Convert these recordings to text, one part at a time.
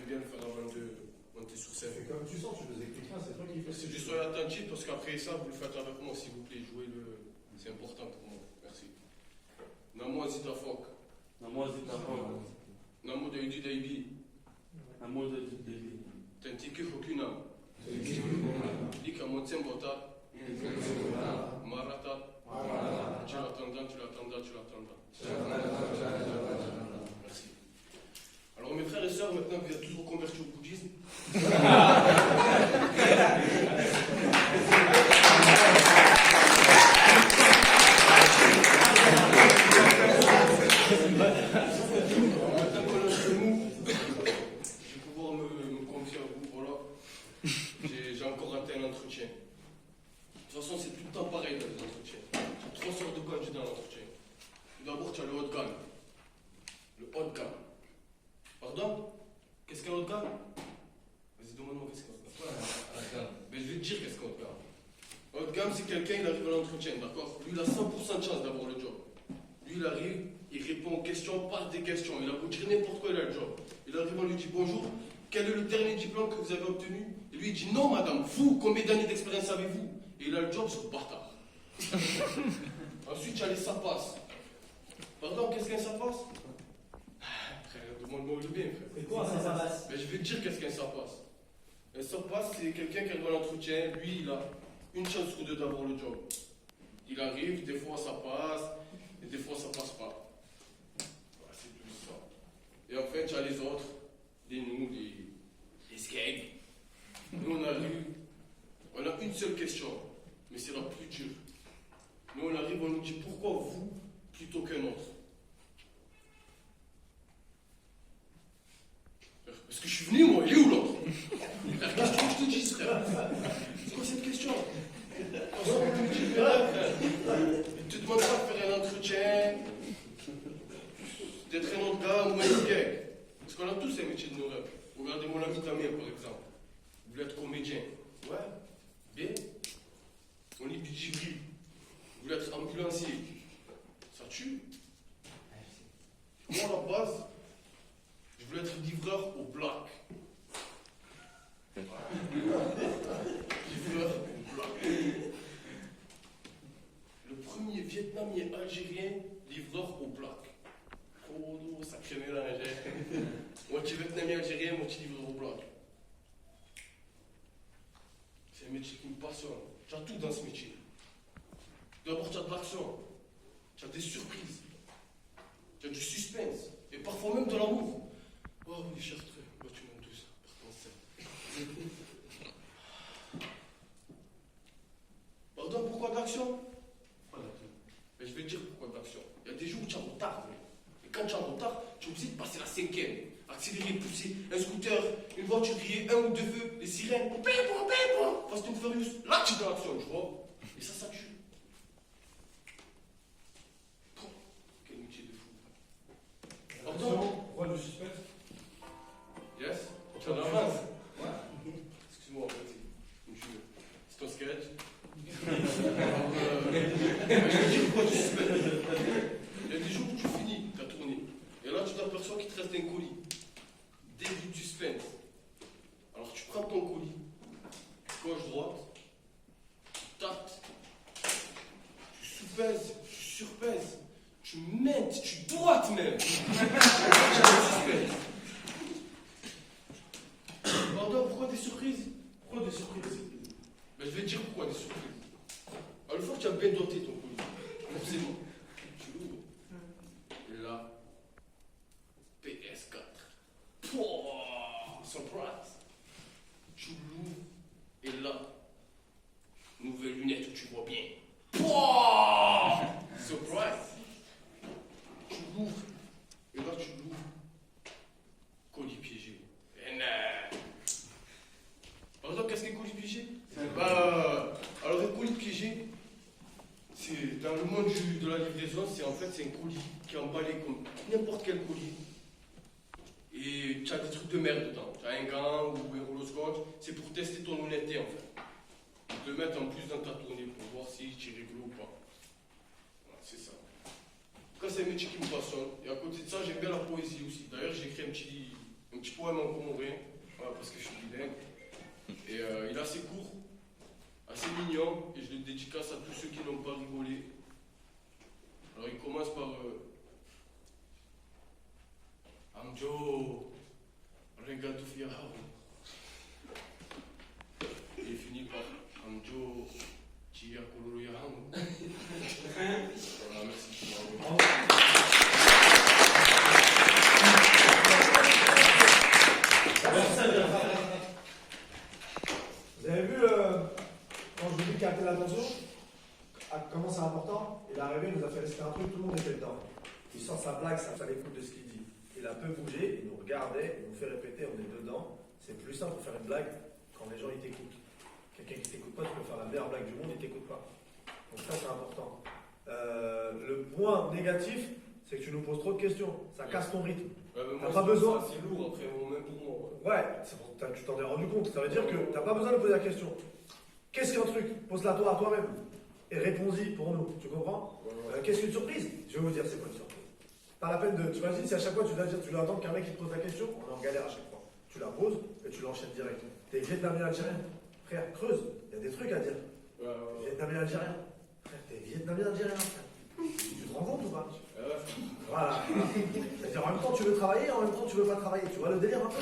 j'aime bien le faire avant de monter sur scène. C'est comme tu sens, tu nous expliqueras, c'est toi qui fais. C'est juste soyez attentif parce qu'après ça, vous le faites avec moi, s'il vous plaît. Jouez-le, c'est important pour moi. Merci. Namo Zitafok. Namo Zitafok. Namo Daidi Daibi. Namo Daidi Daibi. Tentiki Hokuna. Lika Motsem Bota. Marata. Tu l'attendras, tu l'attendras, tu l'attendras. Merci. Alors mes frères et sœurs, maintenant que vous êtes tous reconvertis au bouddhisme, j'ai encore raté un entretien. De toute façon, c'est tout le temps pareil dans les entretiens. Tu as trois sortes de candidats dans l'entretien. D'abord, tu as le haut de gamme. Le haut de gamme. Pardon? Qu'est-ce qu'un haut de gamme? Vas-y, demande-moi qu'est-ce qu'un haut de gamme. Mais je vais te dire qu'est-ce qu'un haut de gamme. Haut de gamme, c'est quelqu'un, il arrive à l'entretien, d'accord? Lui, il a 100% de chance d'avoir le job. Lui, il arrive, il répond aux questions par des questions. Il a beau dire n'importe quoi, il a le job. Il arrive, on lui dit bonjour. Quel est le dernier diplôme que vous avez obtenu? Et lui, il dit non, madame. Vous, combien d'années d'expérience avez-vous? Et il a le job sur bâtard. Ensuite, il y a les sapas. Pardon, qu'est-ce qu'un sapas? Frère, demande-moi le bien, frère. C'est quoi un sapas? Mais je vais te dire qu'est-ce qu'un sapas. Un sapas, c'est quelqu'un qui arrive à l'entretien. Lui, il a une chance sur deux d'avoir le job. Il arrive, des fois ça passe, et des fois ça passe pas. Voilà, c'est tout ça. Et en fait, il y a les autres. Les skates. Nous, on arrive, on a une seule question, mais c'est la plus dure. Nous, on arrive, on nous dit pourquoi vous plutôt qu'un autre? Parce que je suis venu, moi, il est où l'autre? Frère, qu'est-ce que tu veux que je te dise, frère? C'est quoi cette question? Il te demande pas de faire un entretien, d'être un autre gars ou un gag. Parce qu'on a tous un métier de nos rêves. Regardez mon ami Tamir, par exemple. Vous voulez être comédien. Ouais, bien. On est Bidjibri. Vous voulez être ambulancier. Ça tue. Moi, à la base, je voulais être livreur au black. Livreur au black. Le premier Vietnamien algérien livreur au black. Oh, sacré mélange. Moitié vietnamien algérien, moitié livreur au black. C'est un métier qui me passionne. Tu as tout dans ce métier. D'abord, tu as de l'action. Tu as des surprises. Tu as du suspense. Et parfois même de l'amour. Oh oui, cher frère, moi tu m'aimes tous. Pardon, pourquoi d'action? Mais je vais te dire pourquoi d'action. Il y a des jours où tu es en retard. Et quand tu es en retard, tu es obligé de passer la cinquième. Accélérer, pousser, un scooter, une voiture grillée, un ou deux feux, les sirènes, Fast and Furious. Là, tu es dans l'action, tu vois. Et ça tue. Quel métier de fou. Pardon? Roi du suspense. Yes? Tu en avance? Ouais. Excuse-moi, en fait, c'est ton sketch. Il y a des jours où tu finis ta tournée. Et là, tu t'aperçois qu'il te reste un colis. Début du suspense. Alors, tu prends ton colis, gauche-droite, tu tâtes, tu sous-pèses, tu surpèses, tu mènes, tu doites même. Pardon, pourquoi des surprises? Pourquoi des surprises? Ben, je vais te dire pourquoi des surprises. Alors, une fois que tu as bien doté ton colis, forcément, tu l'ouvres. Et là, PS4. Pouah, surprise. Tu l'ouvres. Et là, nouvelle lunette où tu vois bien. Pouah, surprise. Tu l'ouvres. Et là, tu l'ouvres. Colis piégé. Et pardon, qu'est-ce qu'un colis piégé? Alors, un colis piégé, c'est dans le monde de la livraison, c'est un colis qui est emballé comme n'importe quel colis. Et tu as des trucs de merde dedans. Tu as un gant ou un rouleau scotch. C'est pour tester ton honnêteté en fait. Ils te le mettent en plus dans ta tournée pour voir si tu es rigolo ou pas. Voilà, c'est ça. En tout cas, c'est un métier qui me passionne. Et à côté de ça, j'aime bien la poésie aussi. D'ailleurs, j'ai écrit un un petit poème en comorien, voilà, parce que je suis bilingue. Et il est assez court, assez mignon, et je le dédicace à tous ceux qui n'ont pas rigolé. Alors il commence par Amjo, regarde Fiao. Et il finit par Amjo, Chia Kuluruyaham. Voilà, merci. Vous avez vu, quand je vous dis capter l'attention, comment c'est important, il est arrivé, il nous a fait rester un truc, tout le monde était dedans. Il sort sa blague, ça l'écoute de ce qu'il dit. Il a un peu bougé, il nous regardait, il nous fait répéter, on est dedans. C'est plus simple de faire une blague quand les gens ils t'écoutent. Quelqu'un qui t'écoute pas, tu peux faire la meilleure blague du monde, il t'écoute pas. Donc ça c'est important. Le point négatif, c'est que tu nous poses trop de questions. Ça casse ton rythme. T'as pas besoin. C'est lourd après, même pour moi. Ouais, tu t'en es rendu compte. Ça veut dire que t'as pas besoin de poser la question. Qu'est-ce qu'un truc? Pose-la toi à toi-même. Et réponds-y pour nous. Tu comprends? Qu'est-ce qu'une surprise? Je vais vous dire, c'est quoi une surprise? Pas la peine de. Tu imagines si à chaque fois tu dois attendre qu'un mec qui te pose la question, on est en galère à chaque fois. Tu la poses et tu l'enchaînes direct. T'es vietnamien algérien. Frère, creuse. Il y a des trucs à dire. Vietnamien algérien. Frère, t'es vietnamien algérien. Tu te rends compte ou pas? Voilà. C'est-à-dire en même temps tu veux travailler, en même temps tu veux pas travailler. Tu vois le délire un peu?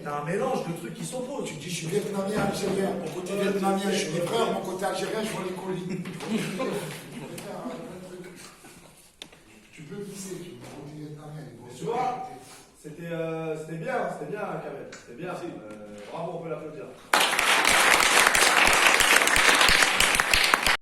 T'as un mélange de trucs qui s'opposent. Tu dis je suis vietnamien algérien. Mon côté vietnamien, je suis livreur. Mon côté algérien, je vois les colis. Tu peux pisser, tu peux mon côté vietnamien. Tu vois, c'était bien, Kamel. C'était bien. Bravo, on peut l'applaudir.